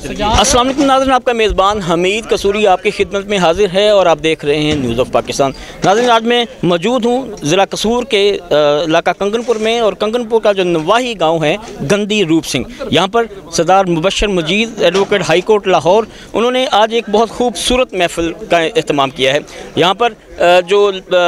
अस्सलाम वालेकुम नाज़रीन, आपका मेज़बान हमीद कसूरी आपकी खिदमत में हाजिर है और आप देख रहे हैं न्यूज़ ऑफ पाकिस्तान। नाज़रीन, आज मैं मौजूद हूँ ज़िला कसूर के इलाका कंगनपुर में, और कंगनपुर का जो नवाही गांव है गंदी रूप सिंह, यहाँ पर सरदार मुबशर मजीद एडवोकेट हाई कोर्ट लाहौर, उन्होंने आज एक बहुत खूबसूरत महफिल का एहतमाम किया है। यहाँ पर जो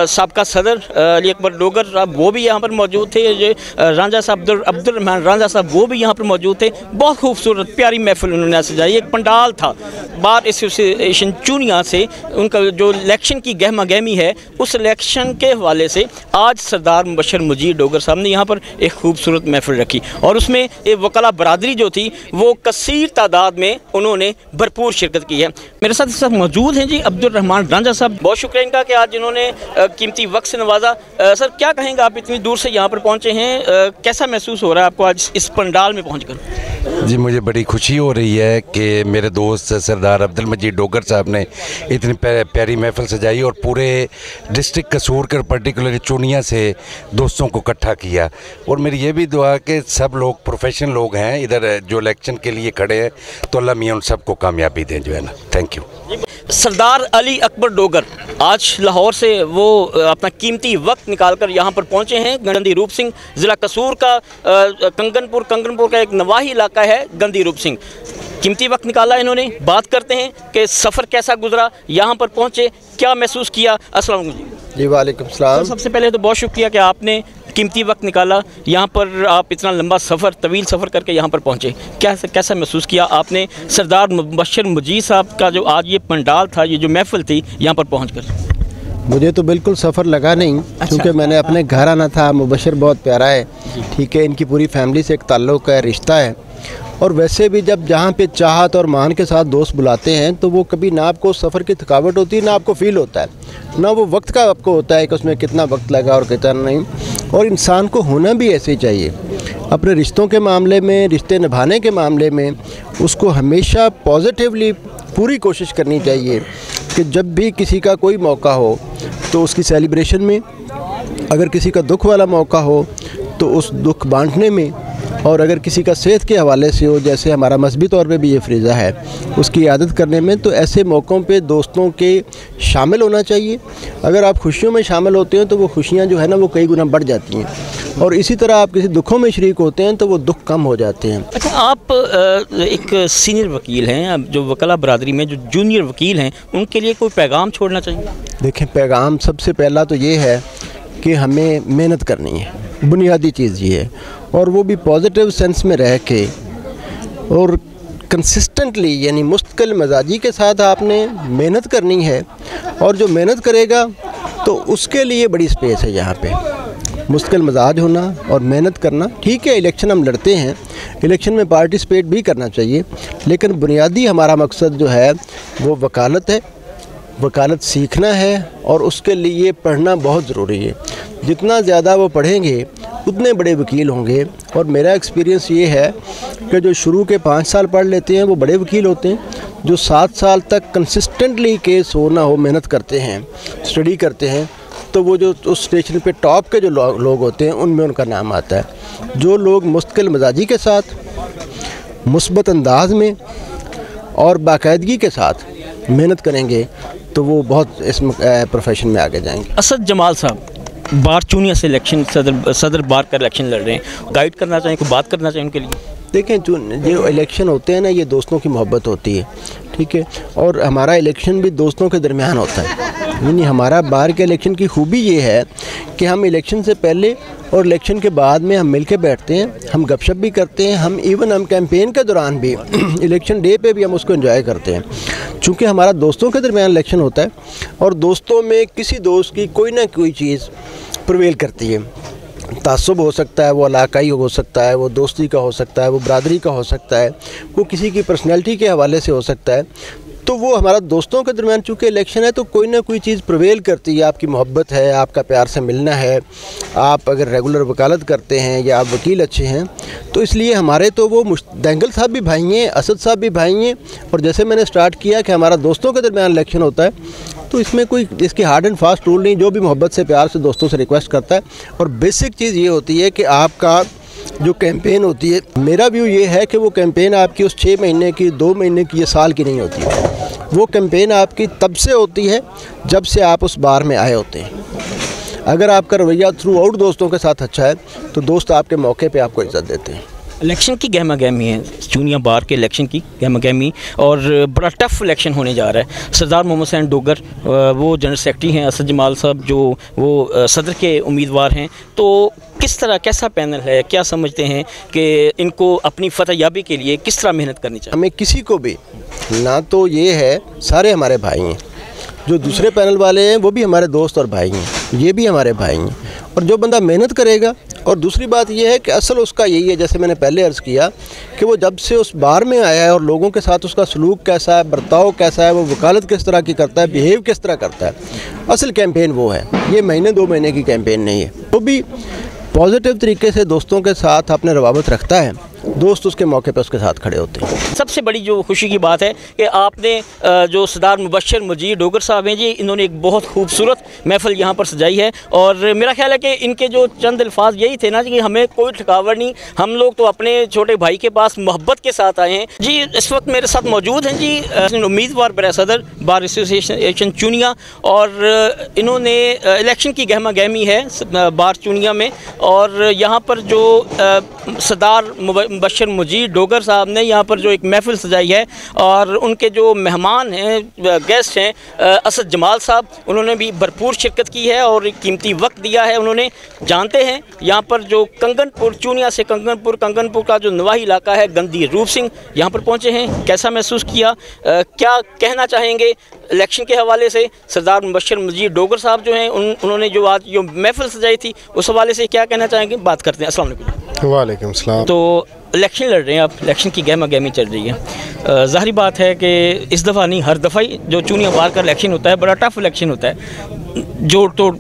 साबका सदर अली अकबर डोगर साहब वो भी यहाँ पर मौजूद थे, जो रांझा साहब अब्दुर्रहमान रांझा साहब वो भी यहाँ पर मौजूद थे। बहुत खूबसूरत प्यारी महफिल उन्होंने सजाई। एक पंडाल था बार एसोसिएशन चूनिया से, उनका जो इलेक्शन की गहमा गहमी है उस इलेक्शन के हवाले से आज सरदार मुबशर मजीद डोगर साहब ने यहाँ पर एक खूबसूरत महफिल रखी, और उसमें एक वकला बरादरी जो थी वो कसीर तादाद में उन्होंने भरपूर शिरकत की है। मेरे साथ इस वक्त मौजूद हैं जी अब्दुर्रहमान रांझा साहब। बहुत शुक्रिया इनका कि आज इन्होंने कीमती वक्त से नवाजा। सर, क्या कहेंगे, आप इतनी दूर से यहाँ पर पहुँचे हैं, कैसा महसूस हो रहा है आपको आज इस पंडाल में पहुँच कर? जी, मुझे बड़ी खुशी हो रही है कि मेरे दोस्त सरदार अब्दुल मजीद डोगर साहब ने इतनी प्यारी महफिल सजाई और पूरे डिस्ट्रिक्ट कसूर कर पर्टिकुलर चूनिया से दोस्तों को इकट्ठा किया। और मेरी ये भी दुआ कि सब लोग प्रोफेशनल लोग हैं इधर जो इलेक्शन के लिए खड़े हैं, तो अल्लाह मियां उन सबको कामयाबी दें जो है ना। Thank you. सरदार अली अकबर डोगर आज लाहौर से वो अपना कीमती वक्त निकाल कर यहाँ पर पहुँचे हैं। गंदी रूप सिंह ज़िला कसूर का कंगनपुर का एक नवाही इलाका है गंदी रूप सिंह। कीमती वक्त निकाला इन्होंने। बात करते हैं कि सफ़र कैसा गुजरा, यहाँ पर पहुँचे क्या महसूस किया। अस्सलाम वालेकुम जी। वालेकुम सलाम। सबसे पहले तो बहुत शुक्रिया कि आपने कीमती वक्त निकाला, यहाँ पर आप इतना लंबा सफ़र तवील सफ़र करके यहाँ पर पहुँचे। कैसा महसूस किया आपने सरदार मुबशर मजीद साहब का जो आज ये पंडाल था, ये जो महफिल थी, यहाँ पर पहुँच कर? मुझे तो बिल्कुल सफ़र लगा नहीं, क्योंकि मैंने अपने घर आना था। मुबशर बहुत प्यारा है, ठीक है, इनकी पूरी फैमिली से एक ताल्लुक़ है, रिश्ता है। और वैसे भी जब जहाँ पे चाहत और मान के साथ दोस्त बुलाते हैं तो वो कभी ना आपको सफ़र की थकावट होती है, ना आपको फ़ील होता है, ना वो वक्त का आपको होता है कि उसमें कितना वक्त लगा और कितना नहीं। और इंसान को होना भी ऐसे ही चाहिए अपने रिश्तों के मामले में, रिश्ते निभाने के मामले में। उसको हमेशा पॉजिटिवली पूरी कोशिश करनी चाहिए कि जब भी किसी का कोई मौका हो तो उसकी सेलिब्रेशन में, अगर किसी का दुख वाला मौका हो तो उस दुख बांटने में, और अगर किसी का सेहत के हवाले से हो, जैसे हमारा मजहबी तौर पे भी ये फ्रीज़ा है, उसकी इयादत करने में, तो ऐसे मौक़ों पे दोस्तों के शामिल होना चाहिए। अगर आप खुशियों में शामिल होते हैं तो वो खुशियाँ जो है ना वो कई गुना बढ़ जाती हैं, और इसी तरह आप किसी दुखों में शरीक होते हैं तो वो दुख कम हो जाते हैं। अच्छा, आप एक सीनियर वकील हैं, अब जो वकला बरादरी में जो जूनियर वकील हैं उनके लिए कोई पैगाम छोड़ना चाहिए? देखें, पैगाम सबसे पहला तो ये है कि हमें मेहनत करनी है, बुनियादी चीज़ ये है, और वो भी पॉजिटिव सेंस में रह के और कंसिस्टेंटली, यानी मुस्तकिल मजाजी के साथ आपने मेहनत करनी है। और जो मेहनत करेगा तो उसके लिए बड़ी स्पेस है यहाँ पे। मुस्तकिल मजाज होना और मेहनत करना, ठीक है, इलेक्शन हम लड़ते हैं, इलेक्शन में पार्टिसिपेट भी करना चाहिए, लेकिन बुनियादी हमारा मकसद जो है वो वकालत है। वकालत सीखना है और उसके लिए पढ़ना बहुत ज़रूरी है। जितना ज़्यादा वो पढ़ेंगे उतने बड़े वकील होंगे। और मेरा एक्सपीरियंस ये है कि जो शुरू के 5 साल पढ़ लेते हैं वो बड़े वकील होते हैं। जो 7 साल तक कंसिस्टेंटली केस हो ना हो मेहनत करते हैं, स्टडी करते हैं, तो वो जो उस स्टेशन पे टॉप के जो लोग होते हैं उनमें उनका नाम आता है। जो लोग मुस्तकिल मजाजी के साथ, मुस्बत अंदाज में और बाकायदगी के साथ मेहनत करेंगे तो वो बहुत इस प्रोफेशन में आगे जाएंगे। असद जमाल साहब बार चूनिया से इलेक्शन सदर बार का इलेक्शन लड़ रहे हैं, गाइड करना चाहिए, कोई बात करना चाहिए उनके लिए? देखें, जो इलेक्शन होते हैं ना, ये दोस्तों की मोहब्बत होती है, ठीक है, और हमारा इलेक्शन भी दोस्तों के दरमियान होता है। यानी हमारा बार के इलेक्शन की खूबी ये है कि हम इलेक्शन से पहले और इलेक्शन के बाद में हम मिल के बैठते हैं, हम गपशप भी करते हैं, हम कैंपेन के दौरान भी इलेक्शन डे पे भी हम उसको एंजॉय करते हैं। चूँकि हमारा दोस्तों के दरमियान इलेक्शन होता है और दोस्तों में किसी दोस्त की कोई ना कोई चीज़ प्रिवेल करती है। तासुब हो सकता है, वो इलाकाई हो सकता है, वो दोस्ती का हो सकता है, वो बरादरी का हो सकता है, वो किसी की पर्सनैलिटी के हवाले से हो सकता है। तो वो हमारा दोस्तों के दरमियान चूँकि इलेक्शन है तो कोई ना कोई चीज़ प्रिवेल करती है। आपकी मोहब्बत है, आपका प्यार से मिलना है, आप अगर रेगुलर वकालत करते हैं या आप वकील अच्छे हैं, तो इसलिए हमारे तो वो दंगल साहब भी भाई हैं, असद साहब भी भाई हैं। और जैसे मैंने स्टार्ट किया कि हमारा दोस्तों के दरमियान इलेक्शन होता है, तो इसमें कोई इसकी हार्ड एंड फास्ट रूल नहीं, जो भी मोहब्बत से प्यार से दोस्तों से रिक्वेस्ट करता है। और बेसिक चीज़ ये होती है कि आपका जो कैंपेन होती है, मेरा व्यू ये है कि वो कैंपेन आपकी उस 6 महीने की, 2 महीने की या साल की नहीं होती है। वो कैंपेन आपकी तब से होती है जब से आप उस बार में आए होते हैं। अगर आपका रवैया थ्रू आउट दोस्तों के साथ अच्छा है तो दोस्त आपके मौके पे आपको इज़्ज़त देते हैं। इलेक्शन की गहमा गहमी है, चूनिया बार के इलेक्शन की गहमा गहमी, और बड़ा टफ इलेक्शन होने जा रहा है। सरदार मोहम्मद हुसैन डोगर वो जनरल सेक्रेटरी हैं, असद जमाल साहब जो वो सदर के उम्मीदवार हैं। तो किस तरह, कैसा पैनल है, क्या समझते हैं कि इनको अपनी फतह याबी के लिए किस तरह मेहनत करनी चाहिए? हमें किसी को भी ना, तो ये है सारे हमारे भाई हैं, जो दूसरे पैनल वाले हैं वो भी हमारे दोस्त और भाई हैं, ये भी हमारे भाई हैं। और जो बंदा मेहनत करेगा, और दूसरी बात यह है कि असल उसका यही है, जैसे मैंने पहले अर्ज़ किया कि वो जब से उस बार में आया है और लोगों के साथ उसका सलूक कैसा है, बर्ताव कैसा है, वो वकालत किस तरह की करता है, बिहेव किस तरह करता है, असल कैंपेन वो है। ये महीने 2 महीने की कैंपेन नहीं है। वो भी पॉजिटिव तरीके से दोस्तों के साथ अपने रवाबत रखता है, दोस्त उसके मौके पर उसके साथ खड़े होते हैं। सबसे बड़ी जो खुशी की बात है कि आपने जो सरदार मुबशर मजीद डोगर साहब हैं जी, इन्होंने एक बहुत खूबसूरत महफिल यहाँ पर सजाई है। और मेरा ख्याल है कि इनके जो चंद अल्फाज यही थे ना कि हमें कोई थकावट नहीं, हम लोग तो अपने छोटे भाई के पास मोहब्बत के साथ आए हैं जी। इस वक्त मेरे साथ मौजूद हैं जी उम्मीदवार बर सदर बार एसोसिएशन चूनिया, और इन्होंने इलेक्शन की गहमा गहमी है बार चूनिया में। और यहाँ पर जो सरदार मुबशर मजीद डोगर साहब ने यहाँ पर जो एक महफिल सजाई है, और उनके जो मेहमान हैं, गेस्ट हैं असद जमाल साहब, उन्होंने भी भरपूर शिरकत की है और एक कीमती वक्त दिया है। उन्होंने जानते हैं यहाँ पर जो कंगनपुर, चूनिया से कंगनपुर का जो नवाही इलाका है, गंदी रूप सिंह यहाँ पर पहुँचे हैं, कैसा महसूस किया, क्या कहना चाहेंगे इलेक्शन के हवाले से? सरदार मुबशर मजीद डोगर साहब जो हैं उन्होंने जो आज जो महफिल सजाई थी उस हवाले से क्या कहना चाहेंगे, बात करते हैं। अस्सलाम वालेकुम। वालेकुम सलाम। तो इलेक्शन लड़ रहे हैं आप, इलेक्शन की गहमा गहमी चल रही है। ज़ाहिर बात है कि इस दफ़ा नहीं, हर दफ़ा ही जो चूनिया बार का इलेक्शन होता है बड़ा टफ इलेक्शन होता है, जोड़ तोड़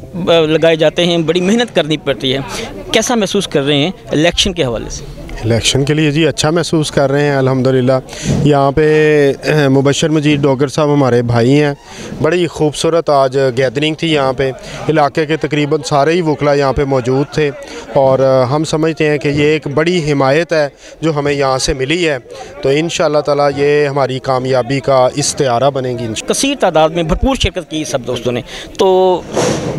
लगाए जाते हैं, बड़ी मेहनत करनी पड़ती है। कैसा महसूस कर रहे हैं इलेक्शन के हवाले से? इलेक्शन के लिए जी अच्छा महसूस कर रहे हैं अल्हम्दुलिल्लाह। यहाँ पे मुबशर मजीद डोगर साहब हमारे भाई हैं। बड़ी खूबसूरत आज गैदरिंग थी यहाँ पे, इलाके के तकरीबन सारे ही वकला यहाँ पे मौजूद थे, और हम समझते हैं कि ये एक बड़ी हिमायत है जो हमें यहाँ से मिली है। तो इंशाअल्लाह ताला ये हमारी कामयाबी का इस्तिआरा बनेगी। कसीर तादाद में भरपूर शिरकत की सब दोस्तों ने। तो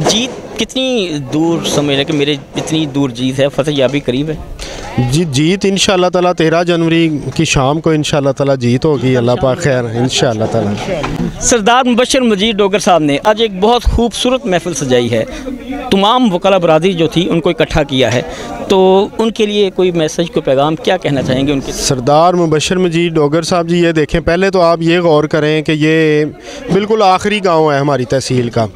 जीत कितनी दूर समझ रहे कि मेरे इतनी दूर जीत है, फतह याबी करीब है? जीत इंशाअल्लाह ताला 13 जनवरी की शाम को इंशाअल्लाह ताला जीत होगी। अल्लाह पाक खैर इंशाअल्लाह ताला। सरदार मुबशर मजीद डोगर साहब ने आज एक बहुत खूबसूरत महफिल सजाई है, तमाम वकला बरादरी जो थी उनको इकट्ठा किया है। तो उनके लिए कोई मैसेज, कोई पैगाम क्या कहना चाहेंगे उनके? सरदार मुबशर मजीद डोगर साहब जी, ये देखें, पहले तो आप ये गौर करें कि ये बिल्कुल आखिरी गांव है हमारी तहसील का,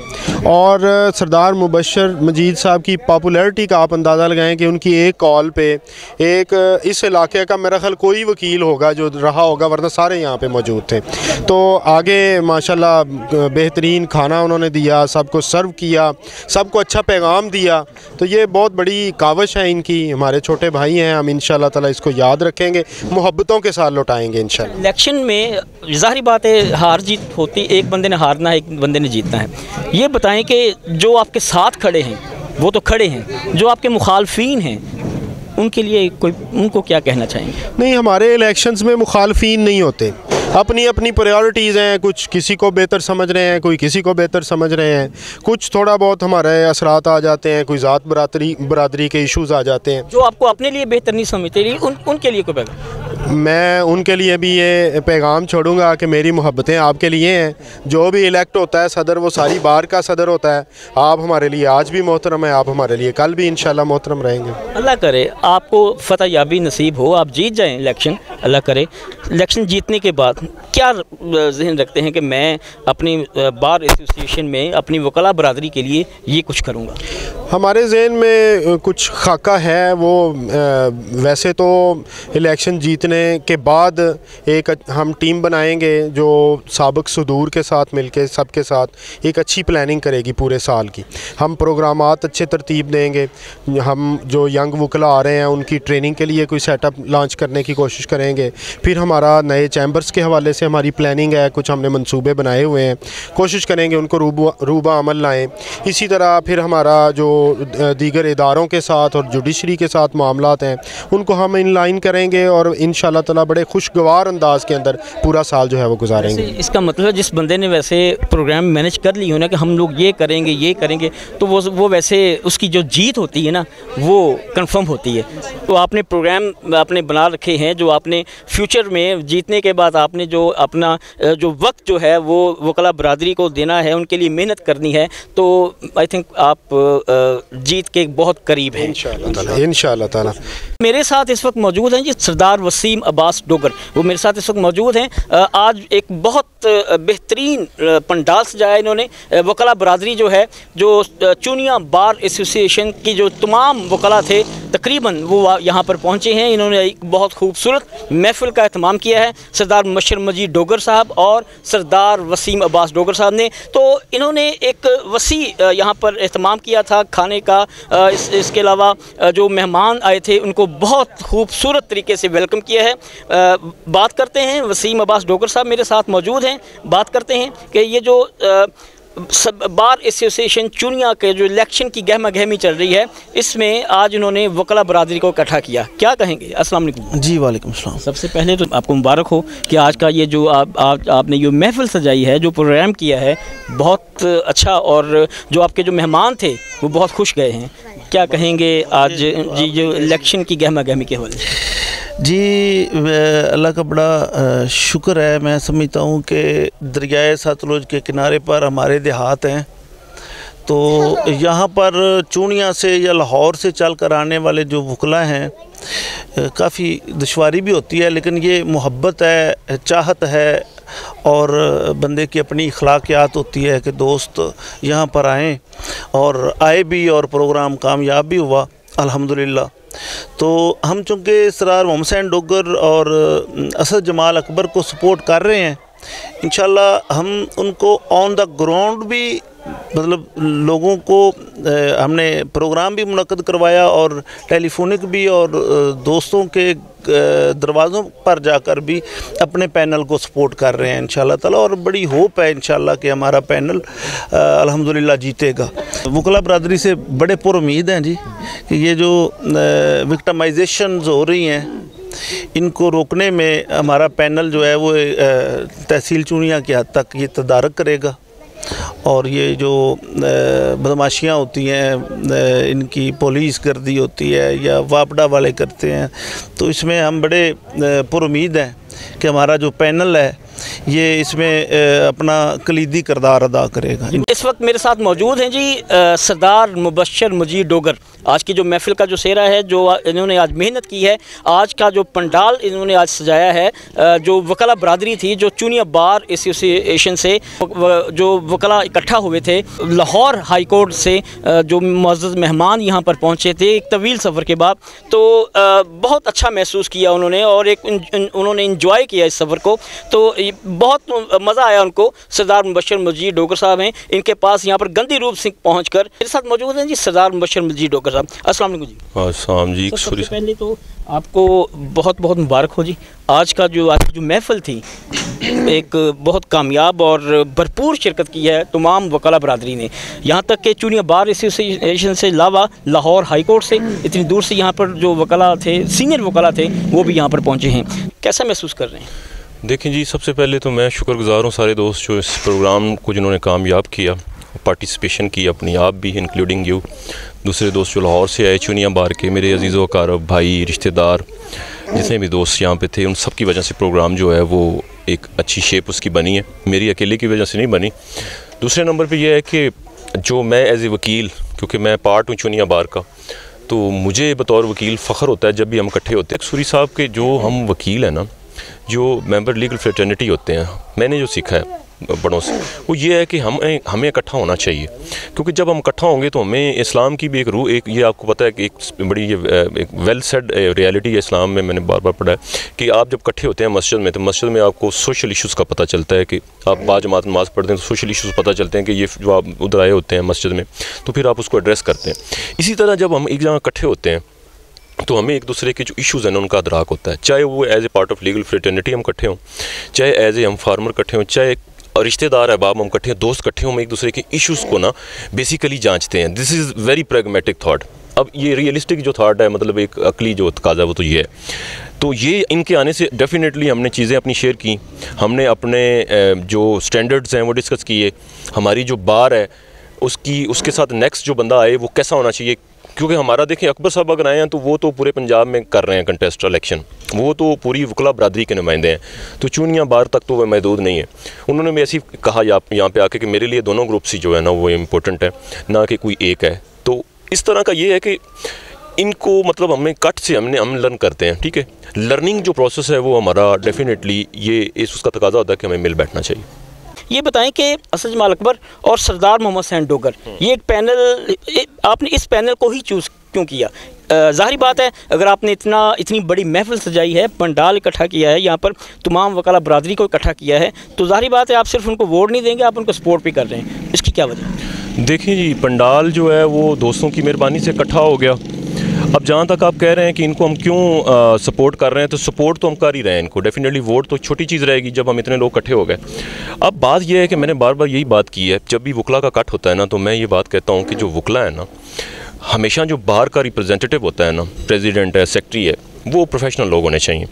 और सरदार मुबशर मजीद साहब की पॉपुलैरिटी का आप अंदाज़ा लगाएं कि उनकी एक कॉल पे एक इस इलाके का मेरा ख्याल कोई वकील होगा जो रहा होगा, वरना सारे यहाँ पे मौजूद थे। तो आगे माशाल्लाह बेहतरीन खाना उन्होंने दिया, सबको सर्व किया, सबको अच्छा पैगाम दिया। तो ये बहुत बड़ी काविश है इनकी, हमारे छोटे भाई हैं, हम इंशाअल्लाह ताला इसको याद रखेंगे, मोहब्बतों के साथ लौटाएंगे इंशाअल्लाह। इलेक्शन में ज़ाहिर बात है हार जीत होती, एक बंदे ने हारना है, एक बंदे ने जीतना है। ये बताएं कि जो आपके साथ खड़े हैं वो तो खड़े हैं, जो आपके मुखालफीन हैं उनके लिए कोई, उनको क्या कहना चाहेंगे? नहीं, हमारे इलेक्शंस में मुखालफीन नहीं होते, अपनी अपनी प्रायोरिटीज़ हैं। कुछ किसी को बेहतर समझ रहे हैं, कोई किसी को बेहतर समझ रहे हैं, कुछ थोड़ा बहुत हमारे असरात आ जाते हैं, कोई ज़ात बरादरी के इश्यूज़ आ जाते हैं। जो आपको अपने लिए बेहतर नहीं समझते उनके लिए कोई पैगाम? मैं उनके लिए भी ये पैगाम छोड़ूंगा कि मेरी मोहब्बतें आपके लिए हैं। जो भी इलेक्ट होता है सदर, वो सारी बार का सदर होता है। आप हमारे लिए आज भी मोहतरम है, आप हमारे लिए कल भी इंशाल्लाह मोहतरम रहेंगे। अल्लाह करे आपको फतह याबी नसीब हो, आप जीत जाएं इलेक्शन, अल्लाह करे। इलेक्शन जीतने के बाद क्या जहन रखते हैं कि मैं अपनी बार एसोसिएशन में अपनी वकला बरादरी के लिए ये कुछ करूँगा? हमारे जहन में कुछ खाका है। वो वैसे तो इलेक्शन जीतने के बाद एक हम टीम बनाएंगे जो साबिक सुदूर के साथ मिलके सबके साथ एक अच्छी प्लानिंग करेगी पूरे साल की। हम प्रोग्रामात अच्छे तरतीब देंगे। हम जो यंग वकला आ रहे हैं उनकी ट्रेनिंग के लिए कोई सेटअप लॉन्च करने की कोशिश करेंगे। फिर हमारा नए चैम्बर्स के हवाले से हमारी प्लानिंग है, कुछ हमने मंसूबे बनाए हुए हैं, कोशिश करेंगे उनको रूबा अमल लाएँ। इसी तरह फिर हमारा जो दीगर इदारों के साथ और जुडिशरी के साथ मामलात हैं उनको हम इन लाइन करेंगे और इंशाल्लाह ताला बड़े खुशगवार अंदाज के अंदर पूरा साल जो है वो गुजारेंगे। इसका मतलब है जिस बंदे ने वैसे प्रोग्राम मैनेज कर ली हो ना कि हम लोग ये करेंगे तो वो वैसे उसकी जो जीत होती है ना वो कंफर्म होती है। तो आपने प्रोग्राम आपने बना रखे हैं जो आपने फ्यूचर में जीतने के बाद आपने जो अपना जो वक्त जो है वो वकला बरादरी को देना है, उनके लिए मेहनत करनी है, तो आई थिंक आप जीत के बहुत करीब हैं इंशाअल्लाह ताला। मेरे साथ इस वक्त मौजूद हैं जी सरदार वसीम अब्बास डोगर, वो मेरे साथ इस वक्त मौजूद हैं। आज एक बहुत बेहतरीन पंडाल सजाया इन्होंने। वकला बरादरी जो है, जो चूनिया बार एसोसिएशन की जो तमाम वकला थे तकरीबन वो यहाँ पर पहुँचे हैं। इन्होंने एक बहुत खूबसूरत महफिल का एहतमाम किया है सरदार मुबश्शिर मजीद डोगर साहब और सरदार वसीम अब्बास डोगर साहब ने। तो इन्होंने एक वसी यहाँ पर एहतमाम किया था खाने का। इसके अलावा जो मेहमान आए थे उनको बहुत खूबसूरत तरीके से वेलकम किया है। बात करते हैं, वसीम अब्बास डोगर साहब मेरे साथ मौजूद हैं। बात करते हैं कि ये जो सब बार एसोसिएशन चुनिया के जो इलेक्शन की गहमा गहमी चल रही है, इसमें आज उन्होंने वकला बरादरी को इकट्ठा किया, क्या कहेंगे? अस्सलाम वालेकुम। जी वालेकुम सलाम। सबसे पहले तो आपको मुबारक हो कि आज का ये जो आपने जो महफिल सजाई है, जो प्रोग्राम किया है, बहुत अच्छा, और जो आपके जो मेहमान थे वो बहुत खुश गए हैं। क्या कहेंगे आज जी जो इलेक्शन की गहमा गहमी के हवाले से? जी अल्लाह का बड़ा शुक्र है। मैं समझता हूँ कि दरियाए सतलुज के किनारे पर हमारे देहात हैं, तो यहाँ पर चूनिया से या लाहौर से चल कर आने वाले जो वकला हैं काफ़ी दुश्वारी भी होती है, लेकिन ये मोहब्बत है, चाहत है और बंदे की अपनी अखलाकियात होती है कि दोस्त यहाँ पर आएँ, और आए भी और प्रोग्राम कामयाब भी हुआ अल्हम्दुलिल्लाह। तो हम चूँकि सरदार मोहम्मद हुसैन डोगर और असद जमाल अकबर को सपोर्ट कर रहे हैं, इंशाल्लाह हम उनको ऑन द ग्राउंड भी मतलब लोगों को हमने प्रोग्राम भी मुनक्कद करवाया और टेलीफोनिक भी, और दोस्तों के दरवाज़ों पर जाकर भी अपने पैनल को सपोर्ट कर रहे हैं इंशाल्लाह ताला। और बड़ी होप है इंशाल्लाह कि हमारा पैनल अल्हम्दुलिल्लाह जीतेगा। वकला बरादरी से बड़े पुरुमीद हैं जी कि ये जो विक्टिमाइजेशंस हो रही हैं इनको रोकने में हमारा पैनल जो है वो तहसील चूनिया की हद तक ये तदारक करेगा, और ये जो बदमाशियाँ होती हैं, इनकी पुलिस गर्दी होती है या वापडा वाले करते हैं, तो इसमें हम बड़े पुरुमीद हैं कि हमारा जो पैनल है ये इसमें अपना कलीदी किरदार अदा करेगा। इस वक्त मेरे साथ मौजूद हैं जी सरदार मुबश्शिर मजीद डोगर। आज की जो महफिल का जो सेहरा है, जो इन्होंने आज मेहनत की है, आज का जो पंडाल इन्होंने आज सजाया है, जो वकला बरादरी थी, जो चूनिया बार एसोसिएशन से जो वकला इकट्ठा हुए थे, लाहौर हाई कोर्ट से जो मुअज़्ज़ज़ मेहमान यहाँ पर पहुँचे थे एक तवील सफ़र के बाद, तो बहुत अच्छा महसूस किया उन्होंने और एक उन्होंने इंजॉय किया इस सफ़र को। तो बहुत मज़ा आया उनको। सरदार मुबश्शिर मजीद डोगर साहब हैं, इनके पास यहाँ पर गंदी रूप से पहुँचकर मेरे साथ मौजूद हैं जी सरदार मुबश्शिर मजीद डोगर साहब। अस्सलाम वालेकुम जी। अस्सलाम जी। सबसे पहले तो आपको बहुत बहुत मुबारक हो जी। आज की जो महफिल थी एक बहुत कामयाब और भरपूर शिरकत की है तमाम वकला बरादरी ने, यहाँ तक कि चूनिया बार एसोसिएशन से अलावा लाहौर हाई कोर्ट से इतनी दूर से यहाँ पर जो वकला थे, सीनियर वकला थे, वो भी यहाँ पर पहुँचे हैं। कैसा महसूस कर रहे हैं? देखें जी, सबसे पहले तो मैं शुक्रगुज़ार हूँ सारे दोस्त जो इस प्रोग्राम को जिन्होंने कामयाब किया, पार्टिसिपेशन की, अपनी आप भी इंक्लूडिंग यू, दूसरे दोस्त जो लाहौर से आए चूनिया बार के, मेरे अजीज़ व अकारब, भाई, रिश्तेदार, जितने भी दोस्त यहाँ पे थे, उन सब की वजह से प्रोग्राम जो है वो एक अच्छी शेप उसकी बनी है, मेरी अकेले की वजह से नहीं बनी। दूसरे नंबर पे यह है कि जो मैं एज़ ए वकील, क्योंकि मैं पार्ट हूँ चूनिया बार का, तो मुझे बतौर वकील फ़ख्र होता है जब भी हम इकट्ठे होते हैं। सूरी साहब के जो हम वकील हैं ना, जो मेंबर लीगल फ्रेटर्निटी होते हैं, मैंने जो सीखा है बड़ों से, वो ये है कि हमें इकट्ठा होना चाहिए, क्योंकि जब हम इकट्ठा होंगे तो हमें इस्लाम की भी एक रूह, एक ये आपको पता है कि एक बड़ी ये एक वेल सेड रियलिटी है इस्लाम में, मैंने बार बार पढ़ा है कि आप जब इकट्ठे होते हैं मस्जिद में, तो मस्जिद में आपको सोशल इश्यूज़ का पता चलता है कि आप बाजमात नमाज पढ़ते हैं तो सोशल इश्यूज़ पता चलते हैं कि ये जो आप उधर आए होते हैं मस्जिद में, तो फिर आप उसको एड्रेस करते हैं। इसी तरह जब हम एक जगह इकट्ठे होते हैं तो हमें एक दूसरे के जो इश्यूज़ हैं उनका अदराक होता है, चाहे वो as a part of legal fraternity हम इकट्ठे हों, चाहे एज ए हम फार्मर इकट्ठे हों, चाहे रिश्तेदार अहबाब हम इकट्ठे हों, दोस्त इकट्ठे हों, हम एक दूसरे के इश्यूज़ को ना बेसिकली जांचते हैं। This is very pragmatic thought. अब ये रियलिस्टिक जो थाट है, मतलब एक अकली जो तकाज़ा वो तो ये है, तो ये इनके आने से डेफिनेटली हमने चीज़ें अपनी शेयर की, हमने अपने जो स्टैंडर्ड्स हैं वो डिस्कस किए, हमारी जो बार है उसके साथ नेक्स्ट जो बंदा आए वो कैसा होना चाहिए, क्योंकि हमारा देखें अकबर साहब अगर आए हैं तो वो तो पूरे पंजाब में कर रहे हैं कंटेस्ट इलेक्शन, वो तो पूरी वकला बरादरी के नुमाइंदे हैं, तो चूनिया बार तक तो वह महदूद नहीं है। उन्होंने भी ऐसी कहा यहाँ पे आके कि मेरे लिए दोनों ग्रुप्स ही जो है ना वो इम्पोर्टेंट है, ना कि कोई एक है। तो इस तरह का ये है कि इनको मतलब हमें कट से हम लर्न करते हैं, ठीक है। लर्निंग जो प्रोसेस है वो हमारा डेफिनेटली ये उसका तकाजा होता है कि हमें मिल बैठना चाहिए। ये बताएं कि असद जमाल अकबर और सरदार मोहम्मद हुसैन डोगर, ये एक पैनल, आपने इस पैनल को ही चूज़ क्यों किया? ज़ाहिर बात है, अगर आपने इतनी बड़ी महफिल सजाई है, पंडाल इकट्ठा किया है, यहाँ पर तमाम वकाला बरादरी को इकट्ठा किया है, तो ज़ाहिर बात है आप सिर्फ उनको वोट नहीं देंगे, आप उनको सपोर्ट भी कर रहे हैं, इसकी क्या वजह? देखिए जी, पंडाल जो है वो दोस्तों की मेहरबानी से इकट्ठा हो गया। अब जहाँ तक आप कह रहे हैं कि इनको हम क्यों सपोर्ट कर रहे हैं, तो सपोर्ट तो हम कर ही रहे हैं इनको, डेफिनेटली वोट तो छोटी चीज़ रहेगी जब हम इतने लोग इकट्ठे हो गए। अब बात यह है कि मैंने बार बार यही बात की है, जब भी वकला का कट होता है ना, तो मैं ये बात कहता हूँ कि जो वकला है ना, हमेशा जो बाहर का रिप्रेजेंटेटिव होता है ना, प्रेसिडेंट है, सेक्रेटरी है, वो प्रोफेशनल लोग होने चाहिए।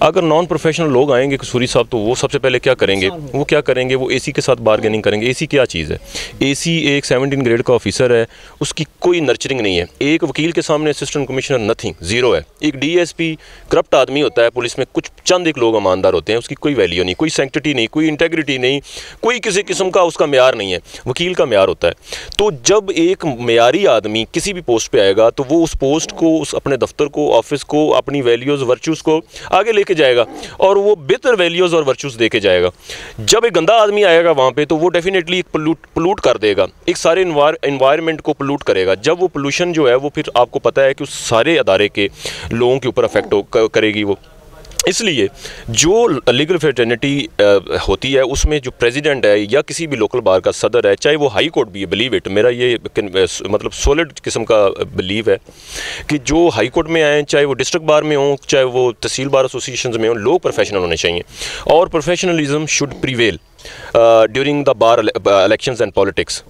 अगर नॉन प्रोफेशनल लोग आएंगे कसूरी साहब, तो वो सबसे पहले क्या करेंगे, वो एसी के साथ बार्गेनिंग करेंगे। एसी क्या चीज़ है? एसी एक 17 ग्रेड का ऑफिसर है, उसकी कोई नर्चरिंग नहीं है। एक वकील के सामने असिस्टेंट कमिश्नर नथिंग, ज़ीरो है। एक डीएसपी करप्ट आदमी होता है पुलिस में, कुछ चंद एक लोग ईमानदार होते हैं, उसकी कोई वैल्यू नहीं, कोई सैंक्टिटी नहीं, कोई इंटेग्रिटी नहीं, कोई किसी किस्म का उसका म्यार नहीं है। वकील का म्यार होता है। तो जब एक म्यारी आदमी किसी भी पोस्ट पे आएगा, तो वो उस पोस्ट को, उस अपने दफ्तर को, ऑफिस को, अपनी वैल्यूज़ वर्चूज़ को आगे लेके जाएगा और वो बेहतर वैल्यूज़ और वर्चूज़ देके जाएगा। जब एक गंदा आदमी आएगा वहाँ पे, तो वो डेफिनेटली एक पोल्यूट कर देगा, एक सारे इन्वायरमेंट को पोल्यूट करेगा। जब वो पोल्यूशन जो है वो फिर आपको पता है कि उस सारे अदारे के लोगों के ऊपर अफेक्ट करेगी वो। इसलिए जो लीगल फ्रेटर्निटी होती है, उसमें जो प्रेसिडेंट है या किसी भी लोकल बार का सदर है, चाहे वो हाई कोर्ट भी है, बिलीव इट, मेरा ये मतलब सॉलिड किस्म का बिलीव है कि जो हाई कोर्ट में आए, चाहे वो डिस्ट्रिक्ट बार में हो, चाहे वो तहसील बार एसोसिएशन में हो, लोग प्रोफेशनल होने चाहिए और professionalism should prevail during the bar elections and politics.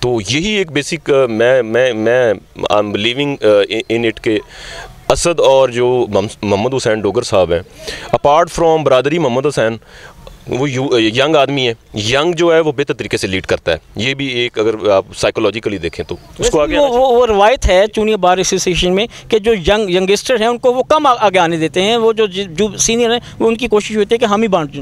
तो यही एक बेसिक मैं I am believing in it के असद और जो मोहम्मद हुसैन डोगर साहब हैं, अपार्ट फ्रॉम बरादरी मोहम्मद हुसैन, वो यंग आदमी है। यंग जो है वो बेहतर तरीके से लीड करता है। ये भी एक, अगर आप साइकोलॉजिकली देखें तो उसको आगे वो रवायत है चूनिया बार एसोसिएशन में कि जो यंगस्टर हैं उनको वो कम आगे आने देते हैं, वो जो सीनियर हैं वो उनकी कोशिश होती है कि हम ही बांट।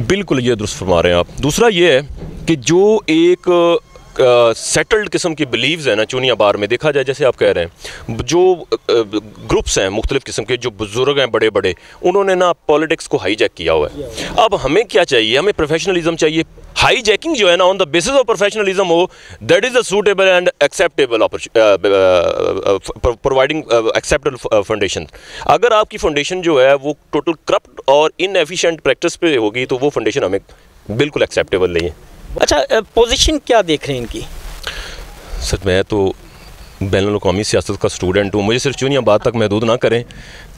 बिल्कुल, ये दुरुस्त फरमा रहे हैं आप। दूसरा ये है कि जो एक सेटल्ड किस्म की बिलीव्स है ना चूनिया बार में, देखा जाए जैसे आप कह रहे हैं, जो ग्रुप्स हैं मुख्तलिफ किस्म के, जो बुजुर्ग हैं बड़े बड़े, उन्होंने ना पॉलिटिक्स को हाईजैक किया हुआ है। अब हमें क्या चाहिए? हमें प्रोफेशनलिज्म चाहिए। हाईजैकिंग जो है ना on the basis of professionalism हो, that is a suitable and acceptable providing acceptable foundation. अगर आपकी फाउंडेशन जो है वो टोटल करप्ट और इनएफिशिएंट प्रैक्टिस पे होगी, तो वो फाउंडेशन हमें बिल्कुल एक्सेप्टेबल नहीं है। अच्छा, पोजीशन क्या देख रहे हैं इनकी? सर, मैं तो बैनुल-अक़वामी सियासत का स्टूडेंट हूँ, मुझे सिर्फ चूनिया बार तक महदूद ना करें।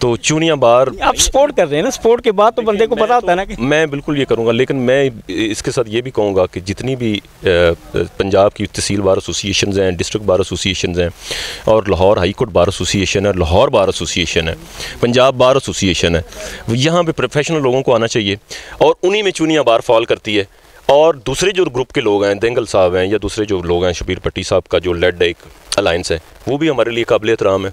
तो चूनिया बार आप सपोर्ट कर रहे हैं ना, सपोर्ट के बाद तो बंदे को पता होता है ना कि मैं बिल्कुल ये करूँगा, लेकिन मैं इसके साथ ये भी कहूँगा कि जितनी भी पंजाब की तहसील बार एसोसिएशंस हैं, डिस्ट्रिक्ट बार एसोसिएशंस हैं, और Lahore high court bar association है, लाहौर बार एसोसिएशन है, पंजाब बार एसोसिएशन है, यहाँ पे प्रोफेशनल लोगों को आना चाहिए और उन्हीं में चूनिया बार फॉल करती है। और दूसरे जो ग्रुप के लोग हैं, देंगल साहब हैं या दूसरे जो लोग हैं, शबीर पट्टी साहब का जो लेड एक अलायंस है, वो भी हमारे लिए काबिल एहतराम है।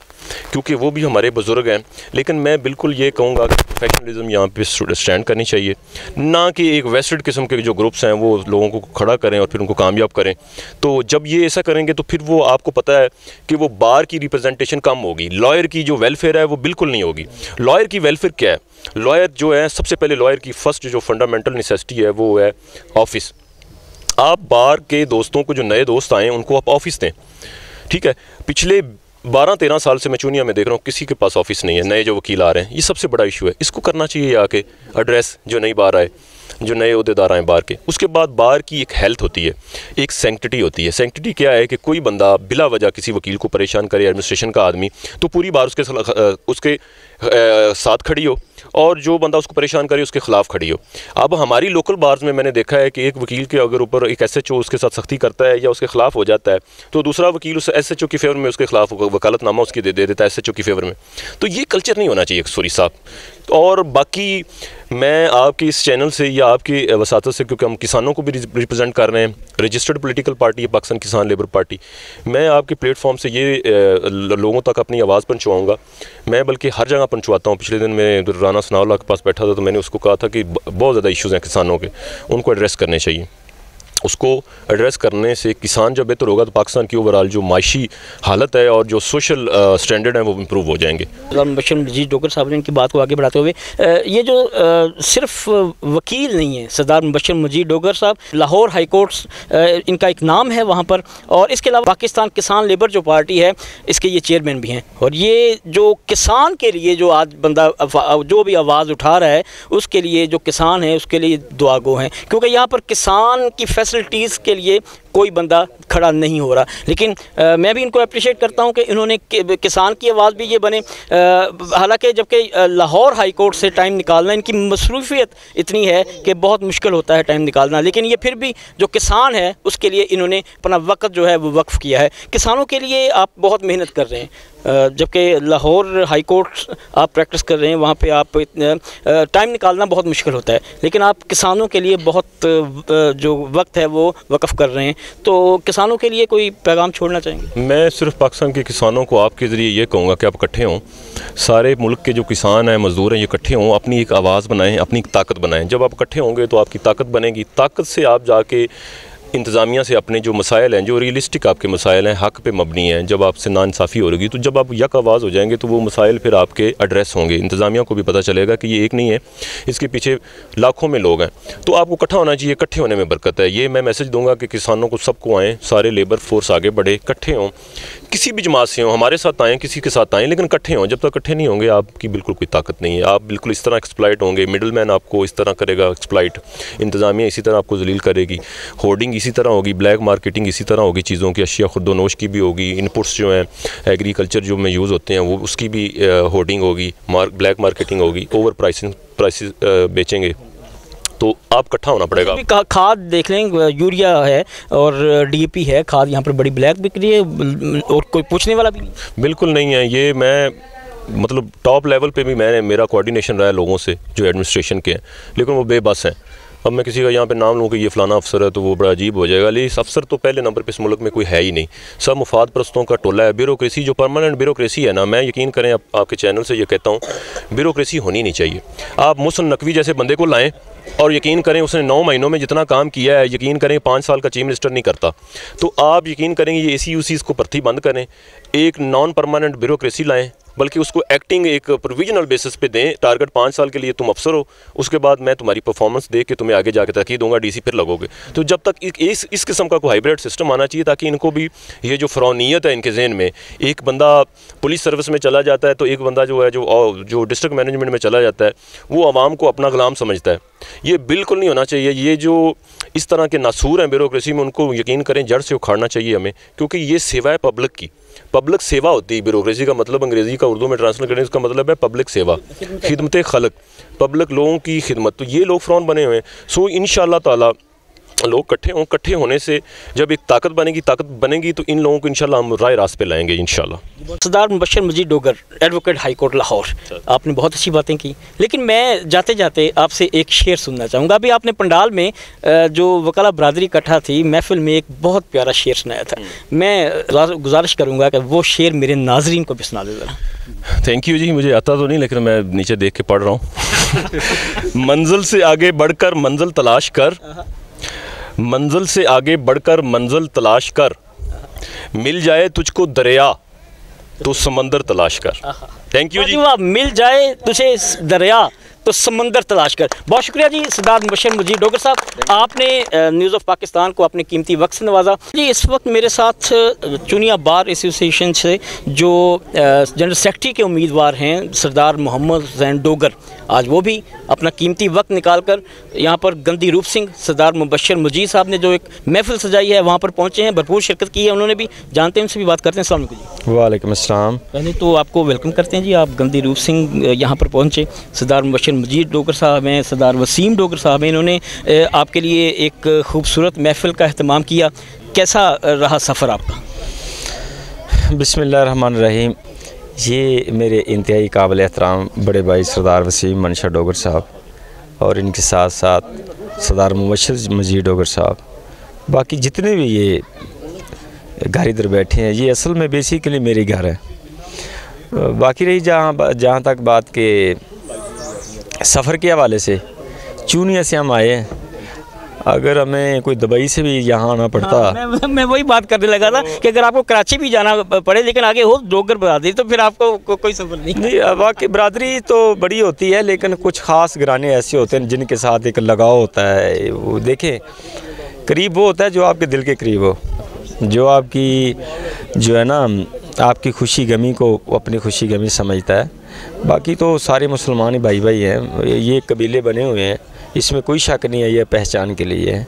क्योंकि वो भी हमारे बुज़ुर्ग हैं। लेकिन मैं बिल्कुल ये कहूँगा कि प्रोफेशनलिज्म यहाँ पे स्टैंड करनी चाहिए, ना कि एक वेस्टेड किस्म के जो ग्रुप्स हैं वो लोगों को खड़ा करें और फिर उनको कामयाब करें। तो जब ये ऐसा करेंगे तो फिर वो आपको पता है कि वो बार की रिप्रेजेंटेशन कम होगी, लॉयर की जो वेलफेयर है वो बिल्कुल नहीं होगी। लॉयर की वेलफेयर क्या है? लॉयर जो है, सबसे पहले लॉयर की फर्स्ट जो फंडामेंटल नेसेसिटी है वो है ऑफिस। आप बार के दोस्तों को, जो नए दोस्त आए हैं, उनको आप ऑफिस दें, ठीक है। पिछले 12-13 साल से मैं चूनिया में देख रहा हूँ किसी के पास ऑफिस नहीं है, नए जो वकील आ रहे हैं, ये सबसे बड़ा इशू है। इसको करना चाहिए आके एड्रेस, जो नई बार आए, जो नए अहदेदार आए बार के। उसके बाद बार की एक हेल्थ होती है, एक सैंक्टिटी होती है। सैंक्टिटी क्या है कि कोई बंदा बिला वजह किसी वकील को परेशान करे, एडमिनिस्ट्रेशन का आदमी, तो पूरी बार उसके साथ खड़ी हो, और जो बंदा उसको परेशान करे उसके ख़िलाफ़ खड़ी हो। अब हमारी लोकल बार्स में मैंने देखा है कि एक वकील के अगर ऊपर एक SHO उसके साथ सख्ती करता है या उसके ख़िलाफ़ हो जाता है, तो दूसरा वकील उस SHO की फेवर में उसके ख़िलाफ़ वकालतनामा उसकी दे देता है SHO की फेवर में। तो ये कल्चर नहीं होना चाहिए कसूरी साहब। और बाकी मैं आपके इस चैनल से या आपकी वसातत से, क्योंकि हम किसानों को भी रिप्रेजेंट कर रहे हैं, रजिस्टर्ड पॉलिटिकल पार्टी है पाकिस्तान किसान लेबर पार्टी, मैं आपके प्लेटफॉर्म से ये लोगों तक अपनी आवाज़ पहुँचवाऊँगा। मैं बल्कि हर जगह पहुँचवाता हूँ। पिछले दिन मैं राना सनाउल्लाह के पास बैठा था तो मैंने उसको कहा था कि बहुत ज़्यादा इश्यूज़ हैं किसानों के, उनको एड्रेस करने चाहिए। उसको एड्रेस करने से किसान जब बेहतर होगा तो पाकिस्तान की ओवरऑल जो माशी हालत है और जो सोशल स्टैंडर्ड है वो इम्प्रूव हो जाएंगे। मुबश्शिर मजीद डोगर साहब ने इनकी बात को आगे बढ़ाते हुए, ये जो सिर्फ वकील नहीं है सरदार मुबश्शिर मजीद डोगर साहब, लाहौर हाई कोर्ट्स इनका एक नाम है वहाँ पर, और इसके अलावा पाकिस्तान किसान लेबर जो पार्टी है इसके ये चेयरमैन भी हैं। और ये जो किसान के लिए जो आज बंदा जो भी आवाज़ उठा रहा है उसके लिए, जो किसान है उसके लिए दुआगो हैं, क्योंकि यहाँ पर किसान की फैसिलिटीज़ के लिए कोई बंदा खड़ा नहीं हो रहा। लेकिन मैं भी इनको अप्रिशिएट करता हूँ कि इन्होंने किसान की आवाज़ भी ये बने। हालांकि जबकि लाहौर हाई कोर्ट से टाइम निकालना, इनकी मसरूफियत इतनी है कि बहुत मुश्किल होता है टाइम निकालना, लेकिन ये फिर भी जो किसान है उसके लिए इन्होंने अपना वक्त जो है वो वक्फ़ किया है। किसानों के लिए आप बहुत मेहनत कर रहे हैं, जबकि लाहौर हाई कोर्ट आप प्रैक्टिस कर रहे हैं, वहाँ पे आप टाइम निकालना बहुत मुश्किल होता है, लेकिन आप किसानों के लिए बहुत जो वक्त है वो वक्फ़ कर रहे हैं। तो किसानों के लिए कोई पैगाम छोड़ना चाहेंगे? मैं सिर्फ पाकिस्तान के किसानों को आपके ज़रिए ये कहूँगा कि आप इकट्ठे हों, सारे मुल्क के जो किसान हैं, मज़दूर हैं, ये इकट्ठे हों, अपनी एक आवाज़ बनाएं, अपनी एक ताकत बनाएं। जब आप इकट्ठे होंगे तो आपकी ताकत बनेगी, ताकत से आप जाके इंतज़ामिया से अपने जो मसाइल हैं, जो रियलिस्टिक आपके मसाइल हैं, हक़ पे मबनी हैं, जब आपसे नाइंसाफ़ी हो रही, तो जब आप यक आवाज़ हो जाएंगे तो वो मसाइल फिर आपके एड्रेस होंगे। इंतज़ामिया को भी पता चलेगा कि ये एक नहीं है, इसके पीछे लाखों में लोग हैं। तो आपको इकट्ठा होना चाहिए, इकट्ठे होने में बरकत है। ये मैं मैसेज दूंगा कि किसानों को सबको आएँ, सारे लेबर फोर्स आगे बढ़े, इकट्ठे हों, किसी भी जमात से हों, हमारे साथ आएँ, किसी के साथ आएँ, लेकिन इकट्ठे हों। जब तक इकट्ठे नहीं होंगे आपकी बिल्कुल कोई ताकत नहीं है, आप बिल्कुल इस तरह एक्सप्लॉइट होंगे, मिडल मैन आपको इस तरह करेगा एक्सप्लॉइट, इंतज़ामिया इसी तरह आपको जलील करेगी, होर्डिंग इसी तरह होगी, ब्लैक मार्केटिंग इसी तरह होगी, चीज़ों की अशिया खुर्दोनोश की भी होगी, इनपुट्स जो हैं एग्रीकल्चर जो में यूज़ होते हैं वो उसकी भी होर्डिंग होगी, ब्लैक मार्केटिंग होगी, ओवर प्राइसेस बेचेंगे, तो आप इकट्ठा होना पड़ेगा। खाद देख लें, यूरिया है और DAP है, खाद यहाँ पर बड़ी ब्लैक बिक रही है और कोई पूछने वाला भी नहीं। बिल्कुल नहीं है। ये मैं मतलब टॉप लेवल पे भी मेरा कोऑर्डिनेशन रहा है लोगों से जो एडमिनिस्ट्रेशन के हैं, लेकिन वो बेबस हैं। अब मैं किसी का यहाँ पे नाम लूँ कि ये फ़लाना अफसर है तो वो बड़ा अजीब हो जाएगा, लेकिन इस अफसर तो पहले नंबर पे इस मुल्क में कोई है ही नहीं, सब मुफाद परस्तों का टोला है। ब्यूरोक्रेसी जो परमानेंट ब्यूरोक्रेसी है ना, मैं यकीन करें आपके चैनल से ये कहता हूँ, ब्यूरोक्रेसी होनी नहीं चाहिए। आप मुहसिन नकवी जैसे बंदे को लाएँ और यकीन करें उसने 9 महीनों में जितना काम किया है, यकीन करें 5 साल का चीफ मिनिस्टर नहीं करता। तो आप यकीन करेंगे ये ACUCs को भर्ती बंद करें, एक नॉन परमानेंट ब्यूरोक्रेसी लाएँ, बल्कि उसको एक्टिंग एक प्रोविजनल बेसिस पे दें। टारगेट 5 साल के लिए तुम अफसर हो, उसके बाद मैं तुम्हारी परफॉर्मेंस देख के तुम्हें आगे जाके तरक्की दूंगा, DC फिर लगोगे। तो जब तक इस किस्म का कोई हाइब्रिड सिस्टम आना चाहिए, ताकि इनको भी ये जो फ़रौनियत है इनके जहन में, एक बंदा पुलिस सर्विस में चला जाता है तो एक बंदा जो है जो डिस्ट्रिक्ट मैनेजमेंट में चला जाता है वो आवाम को अपना गुलाम समझता है। ये बिल्कुल नहीं होना चाहिए। ये जो इस तरह के नासूर हैं ब्यूरोक्रेसी में, उनको यकीन करें जड़ से उखाड़ना चाहिए हमें, क्योंकि ये सेवा है पब्लिक की, पब्लिक सेवा होती है। ब्यूरोक्रेसी का मतलब अंग्रेज़ी का उर्दू में ट्रांसलेट करने का मतलब है पब्लिक सेवा, खिदमत खलक, पब्लिक लोगों की खिदमत। तो ये लोग फ़रौन बने हुए हैं। सो इंशाअल्लाह ताला लोग इकट्ठे होने से जब एक ताकत बनेगी तो इन लोगों को इंशाल्लाह हम राय रास्त पे लाएंगे इंशाल्लाह। Sardar Mubashar Majeed Dogar, advocate high court Lahore, आपने बहुत अच्छी बातें की, लेकिन मैं जाते जाते आपसे एक शेर सुनना चाहूँगा। अभी आपने पंडाल में जो वकाला बरादरी इकट्ठा थी महफिल में एक बहुत प्यारा शेर सुनाया था, मैं गुजारिश करूँगा कि वो शेर मेरे नाजरीन को भी सुना दे ज़रा। थैंक यू जी, मुझे आता तो नहीं लेकिन मैं नीचे देख के पढ़ रहा हूँ। मंजिल से आगे बढ़कर मंजिल तलाश कर, मंजिल से आगे बढ़कर मंजिल तलाश कर, मिल जाए तुझको दरिया तो समंदर तलाश कर। थैंक यू जी। मिल जाए तुझे दरिया तो समंदर तलाश कर। बहुत शुक्रिया जी सरदार मुबशर मजीद डोगर साहब, आपने न्यूज़ ऑफ पाकिस्तान को अपने कीमती वक्त से नवाजा जी। इस वक्त मेरे साथ चुनिया बार एसोसिएशन से जो जनरल सेक्रेटरी के उम्मीदवार हैं सरदार मोहम्मद हुसैन डोगर, आज वो भी अपना कीमती वक्त निकाल कर यहाँ पर गंदी रूप सिंह, सरदार मुबशर मजीद साहब ने जो एक महफिल सजाई है वहाँ पर पहुँचे हैं, भरपूर शिरकत की है उन्होंने भी। जानते हैं उनसे भी बात करते हैं। अस्सलाम वालेकुम जी। वालेकुम अस्सलाम। पहले तो आपको वेलकम करते हैं जी, आप गंदी रूप सिंह यहाँ पर पहुँचे, सरदार मुबशर मजीद डोगर साहब हैं, सरदार वसीम डोगर साहब हैं, इन्होंने आपके लिए एक खूबसूरत महफिल का अहतमाम किया। कैसा रहा सफ़र आपका? बिस्मिल्लाहिर्रहमानिर्रहीम। ये मेरे इंतहाई काबिल एहतराम बड़े भाई सरदार वसीम मनशा डोगर साहब और इनके साथ साथ सरदार मुबशर मजीद डोगर साहब, बाकी जितने भी ये घर इधर बैठे हैं, ये असल में बेसिकली मेरे घर है। बाकी रही जहाँ तक बात के सफ़र के हवाले से, चूनिया से हम आए हैं, अगर हमें कोई दुबई से भी यहाँ आना पड़ता। मैं वही बात करने लगा था कि अगर आपको कराची भी जाना पड़े लेकिन आगे हो डोगर बरादरी तो फिर आपको कोई सफ़र नहीं। वाकई बरादरी तो बड़ी होती है लेकिन कुछ ख़ास घराने ऐसे होते हैं जिनके साथ एक लगाव होता है। वो देखें, करीब वो होता है जो आपके दिल के करीब हो, जो आपकी जो है ना आपकी खुशी गमी को अपनी खुशी गमी समझता है। बाकी तो सारे मुसलमान ही भाई भाई हैं, ये कबीले बने हुए हैं, इसमें कोई शक नहीं है। ये पहचान के लिए है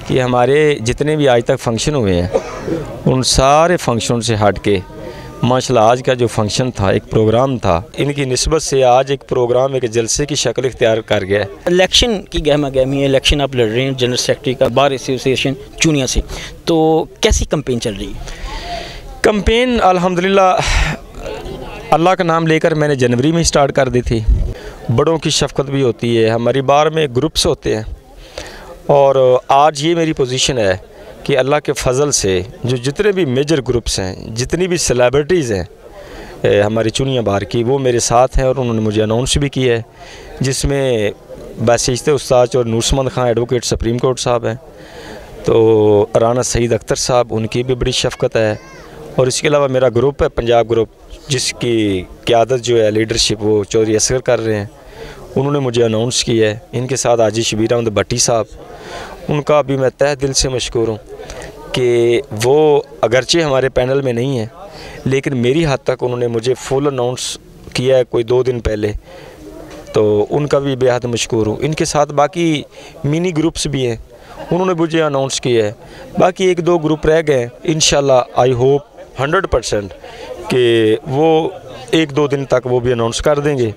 कि हमारे जितने भी आज तक फंक्शन हुए हैं उन सारे फंक्शन से हट के माशाल्लाह आज का जो फंक्शन था, एक प्रोग्राम था, इनकी निस्बत से आज एक प्रोग्राम एक जलसे की शक्ल इख्तियार कर गया है। इलेक्शन की गहमा गहमी है, इलेक्शन आप लड़ रहे हैं जनरल सेक्रेटरी का बार एसोसिएशन चूनिया से, तो कैसी कैंपेन चल रही है? कैंपेन अल्हम्दुलिल्लाह अल्लाह का नाम लेकर मैंने जनवरी में स्टार्ट कर दी थी। बड़ों की शफ़क़त भी होती है, हमारी बार में ग्रुप्स होते हैं और आज ये मेरी पोजीशन है कि अल्लाह के फ़ज़ल से जो जितने भी मेजर ग्रुप्स हैं, जितनी भी सेलिब्रिटीज़ हैं हमारी चुनिया बार की, वो मेरे साथ हैं और उन्होंने मुझे अनाउंस भी किया है, जिसमें बासिश्ते उस्ताद और नूरसमद खान एडवोकेट सुप्रीम कोर्ट साहब हैं, तो राना सईद अख्तर साहब, उनकी भी बड़ी शफ़क़त है। और इसके अलावा मेरा ग्रुप है पंजाब ग्रुप, जिसकी क़यादत जो है लीडरशिप वो चौधरी असगर कर रहे हैं, उन्होंने मुझे अनाउंस किया है। इनके साथ हाजी शबीर अहमद भट्टी साहब, उनका भी मैं तहे दिल से मशकूर हूँ कि वो अगरचे हमारे पैनल में नहीं है लेकिन मेरी हद तक उन्होंने मुझे फुल अनाउंस किया है कोई 2 दिन पहले, तो उनका भी बेहद मशकूर हूँ। इनके साथ बाकी मिनी ग्रुप्स भी हैं, उन्होंने मुझे अनाउंस किया है। बाकी 1-2 ग्रुप रह गए, इंशाल्लाह आई होप 100% कि वो 1-2 दिन तक वो भी अनाउंस कर देंगे।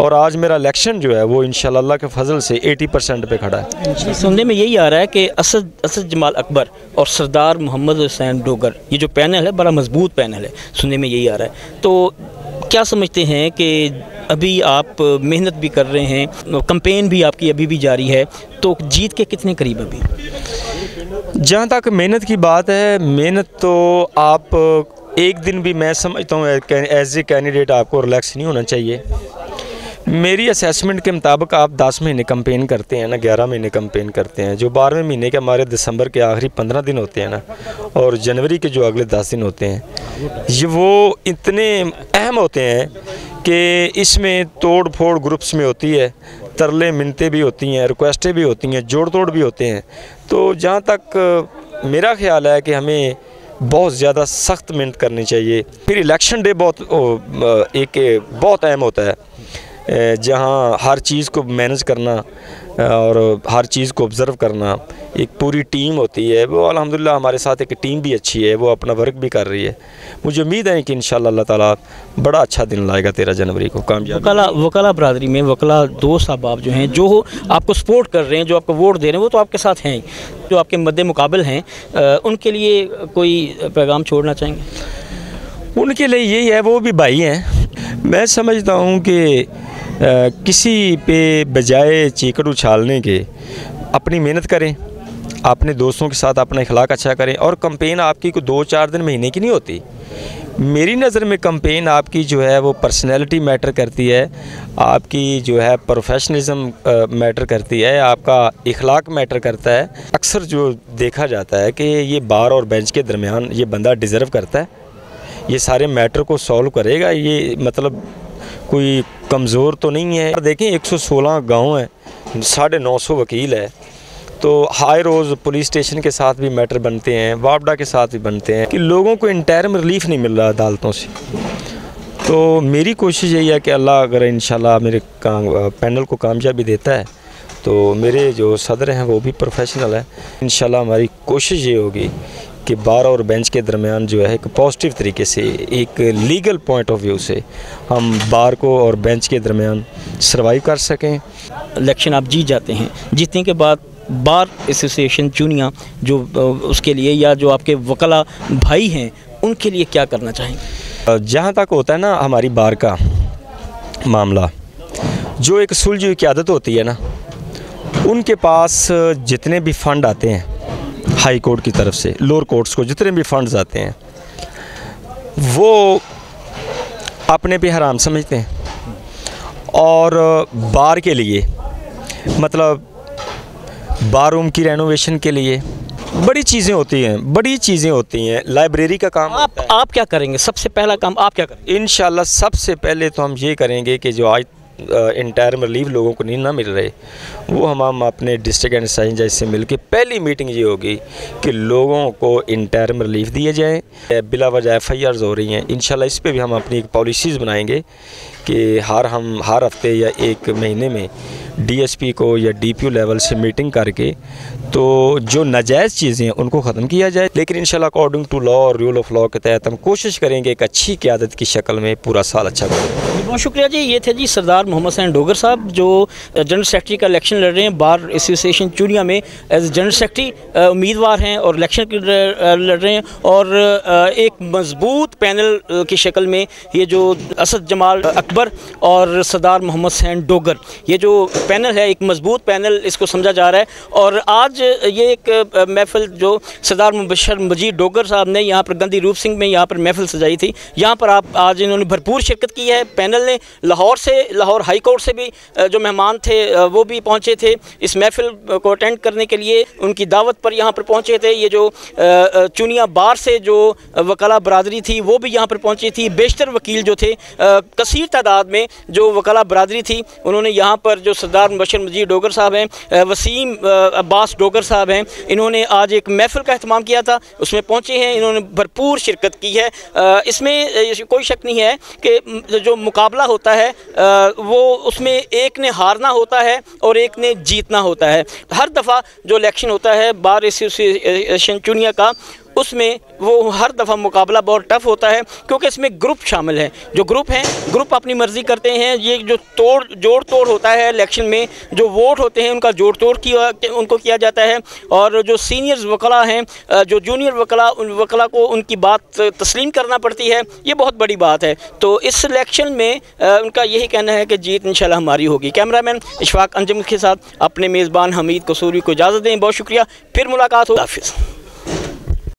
और आज मेरा इलेक्शन जो है वो इंशाल्लाह अल्लाह के फजल से 80% पे खड़ा है। सुनने में यही आ रहा है कि असद जमाल अकबर और सरदार मोहम्मद हुसैन डोगर, ये जो पैनल है बड़ा मजबूत पैनल है, सुनने में यही आ रहा है। तो क्या समझते हैं कि अभी आप मेहनत भी कर रहे हैं, कैंपेन भी आपकी अभी भी जारी है, तो जीत के कितने करीब अभी? जहाँ तक मेहनत की बात है, मेहनत तो आप एक दिन भी मैं समझता हूँ एज ए कैंडिडेट आपको रिलैक्स नहीं होना चाहिए। मेरी असेसमेंट के मुताबिक आप 10 महीने कैंपेन करते हैं ना, 11 महीने कैंपेन करते हैं, जो 12वें महीने के हमारे दिसंबर के आखिरी 15 दिन होते हैं ना, और जनवरी के जो अगले 10 दिन होते हैं, ये वो इतने अहम होते हैं कि इसमें तोड़ फोड़ ग्रुप्स में होती है, तरले मिन्नतें भी होती हैं, रिक्वेस्टें भी होती हैं, जोड़ तोड़ भी होते हैं। तो जहाँ तक मेरा ख्याल है कि हमें बहुत ज़्यादा सख्त मेहनत करनी चाहिए। फिर इलेक्शन डे बहुत अहम होता है, जहाँ हर चीज़ को मैनेज करना और हर चीज़ को ऑब्ज़र्व करना, एक पूरी टीम होती है, वो अल्हम्दुलिल्लाह हमारे साथ एक टीम भी अच्छी है, वो अपना वर्क भी कर रही है। मुझे उम्मीद है कि इंशाअल्लाह अल्लाह ताला बड़ा अच्छा दिन लाएगा 13 जनवरी को कामयाब। वकला बरादरी में वकला दोस्त अहबाब जो हैं, जो आपको सपोर्ट कर रहे हैं, जो आपको वोट दे रहे हैं, वो तो आपके साथ हैं, जो आपके मद्दे मुकाबिल हैं, उनके लिए कोई पैगाम छोड़ना चाहेंगे? उनके लिए यही है, वो भी भाई हैं। मैं समझता हूँ कि किसी पे बजाय चीकड़ उछालने के अपनी मेहनत करें, अपने दोस्तों के साथ अपना इखलाक अच्छा करें। और कंपेन आपकी कोई 2-4 दिन महीने की नहीं होती। मेरी नज़र में कंपेन आपकी जो है वो पर्सनैलिटी मैटर करती है, आपकी जो है प्रोफेशनलिज्म मैटर करती है, आपका इखलाक मैटर करता है। अक्सर जो देखा जाता है कि ये बार और बेंच के दरमियान ये बंदा डिज़र्व करता है, ये सारे मैटर को सॉल्व करेगा, ये मतलब कोई कमज़ोर तो नहीं है। देखें 116 गांव है, 950 वकील है, तो हाई रोज़ पुलिस स्टेशन के साथ भी मैटर बनते हैं, वापडा के साथ भी बनते हैं कि लोगों को इंटरम रिलीफ नहीं मिल रहा अदालतों से। तो मेरी कोशिश यही है कि अल्लाह अगर इंशाल्लाह मेरे पैनल को कामयाबी देता है तो मेरे जो सदर हैं वो भी प्रोफेशनल है। इंशाल्लाह हमारी कोशिश ये होगी कि बार और बेंच के दरमियान जो है एक पॉजिटिव तरीके से, एक लीगल पॉइंट ऑफ व्यू से हम बार को और बेंच के दरमियान सर्वाइव कर सकें। इलेक्शन आप जीत जाते हैं, जीतने के बाद बार एसोसिएशन चुनिया जो उसके लिए, या जो आपके वकला भाई हैं उनके लिए क्या करना चाहेंगे? जहाँ तक होता है ना हमारी बार का मामला, जो एक सुलझी क़यादत होती है ना, उनके पास जितने भी फ़ंड आते हैं हाई कोर्ट की तरफ से, लोअर कोर्ट्स को जितने भी फंड्स आते हैं वो अपने पे हराम समझते हैं। और बार के लिए मतलब बार रूम की रेनोवेशन के लिए बड़ी चीज़ें होती हैं, लाइब्रेरी का काम आप क्या करेंगे? सबसे पहला काम आप क्या करेंगे? इंशाल्लाह सबसे पहले तो हम ये करेंगे कि जो आज इंटरम रिलीफ लोगों को नहीं ना मिल रहे, वो हम अपने डिस्ट्रिक्ट एंड साइंस जज से मिलकर पहली मीटिंग ये होगी कि लोगों को इंटरम रिलीफ दिए जाए। बिला वजह FIRs हो रही हैं, इंशाल्लाह इस पे भी हम अपनी एक पॉलिसीज़ बनाएंगे कि हर हफ्ते या एक महीने में DSP को या DPO लेवल से मीटिंग करके तो जो नाजायज़ चीज़ें हैं उनको ख़त्म किया जाए। लेकिन इंशाल्लाह अकॉर्डिंग टू लॉ और रूल ऑफ लॉ के तहत हम कोशिश करेंगे एक अच्छी क़यादत की शक्ल में पूरा साल अच्छा करें। बहुत शुक्रिया जी। ये थे जी सरदार मोहम्मद हुसैन डोगर साहब, जो जनरल सेक्रेटरी का इलेक्शन लड़ रहे हैं बार एसोसिएशन चुनिया में एज जनरल सेक्रेटरी उम्मीदवार हैं और इलेक्शन लड़ रहे हैं। और एक मजबूत पैनल की शक्ल में ये जो असद जमाल अकबर और सरदार मोहम्मद हुसैन डोगर, ये जो पैनल है एक मजबूत पैनल इसको समझा जा रहा है। और आज ये एक महफिल जो सरदार मुबशर मजीद डोगर साहब ने यहाँ पर गंदी रूप सिंह में यहाँ पर महफिल सजाई थी, यहाँ पर आप आज इन्होंने भरपूर शिरकत की है। पैनल ने लाहौर हाई कोर्ट से भी जो मेहमान थे वो भी पहुँचे थे इस महफिल को अटेंड करने के लिए, उनकी दावत पर यहाँ पर पहुँचे थे। ये जो चुनिया बार से जो वकला बरादरी थी वो भी यहाँ पर पहुँची थी। बेशतर वकील जो थे कसीर तादाद में जो वकला बरादरी थी, उन्होंने यहाँ पर जो सरदार मुबशर मजीद डोगर साहब हैं, वसीम अब्बास डोगर साहब हैं, इन्होंने आज एक महफिल का अहतमाम किया था, उसमें पहुँचे हैं, इन्होंने भरपूर शिरकत की है। इसमें कोई शक नहीं है कि जो मुकाबला होता है वो उसमें एक ने हारना होता है और एक ने जीतना होता है। हर दफ़ा जो इलेक्शन होता है बार एसोसिएशन चुनिया का, उसमें वो हर दफ़ा मुकाबला बहुत टफ़ होता है क्योंकि इसमें ग्रुप शामिल हैं। जो ग्रुप हैं, ग्रुप अपनी मर्ज़ी करते हैं। ये जो जोड़ तोड़ होता है इलेक्शन में, जो वोट होते हैं उनका जोड़ तोड़ उनको किया जाता है। और जो सीनियर्स वकला हैं, जो जूनियर वकला, उन वकला को उनकी बात तस्लीम करना पड़ती है, ये बहुत बड़ी बात है। तो इस इलेक्शन में उनका यही कहना है कि जीत इंशाल्लाह हमारी होगी। कैमरामैन इशफाक अंजुम के साथ अपने मेज़बान हमीद कसूरी को इजाज़त दें। बहुत शुक्रिया, फिर मुलाकात हो। हाफिज़।